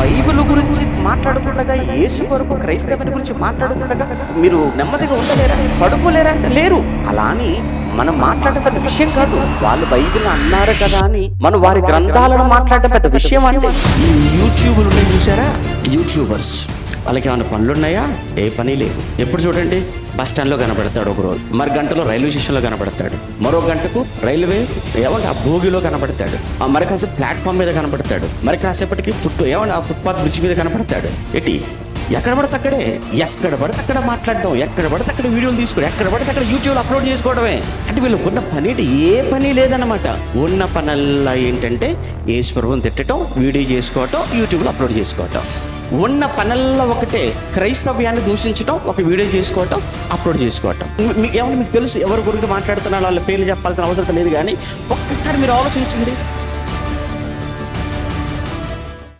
Bible గురించి మాట్లాడకుండా, యేసు కొరకు క్రైస్తవుని గురించి మాట్లాడకుండా మీరు నెమ్మదిగా ఉండలేరా, పడుకోలేరా అంటే లేరు. అలా అని మనం మాట్లాడడం పెద్ద విషయం కాదు. వాళ్ళు బైబిల్ అన్నారు కదా అని మనం వారి గ్రంథాలను మాట్లాడడం పెద్ద విషయం అంటే. ఈ యూట్యూబ్లు ఉన్నాయి చూసారా, యూట్యూబర్స్, వాళ్ళకి ఏమైనా పనులు ఉన్నాయా? ఏ పని లేదు. ఎప్పుడు చూడండి బస్ స్టాండ్లో కనబడతాడు ఒక రోజు, మరి గంటలో రైల్వే స్టేషన్లో కనబడతాడు, మరో గంటకు రైల్వే ఏమంటే ఆ భోగిలో కనబడతాడు, మరి కాసేపు ప్లాట్ఫామ్ మీద కనబడతాడు, మరి కాసేపటికి ఆ ఫుట్పాత్ బ్రిడ్జ్ మీద కనబడతాడు. ఎక్కడ పడితే అక్కడే, ఎక్కడ పడితే అక్కడ మాట్లాడడం, ఎక్కడ పడితే అక్కడ వీడియోలు తీసుకోవడం, ఎక్కడ పడితే అక్కడ యూట్యూబ్లో అప్లోడ్ చేసుకోవడమే. అంటే వీళ్ళకు ఉన్న పని ఏ పని లేదన్నమాట. ఉన్న పనల్లా ఏంటంటే యేసు ప్రభువుని తిట్టడం, వీడియో చేసుకోవటం, యూట్యూబ్లో అప్లోడ్ చేసుకోవటం. ఉన్న పనుల్లో ఒకటే క్రైస్తవ్యాన్ని దూషించడం, ఒక వీడియో చేసుకోవటం, అప్లోడ్ చేసుకోవటం. మీకు తెలుసు ఎవరి గురించి మాట్లాడుతున్నారో వాళ్ళ పేర్లు చెప్పాల్సిన అవసరం లేదు. కానీ ఒక్కసారి మీరు ఆలోచించండి,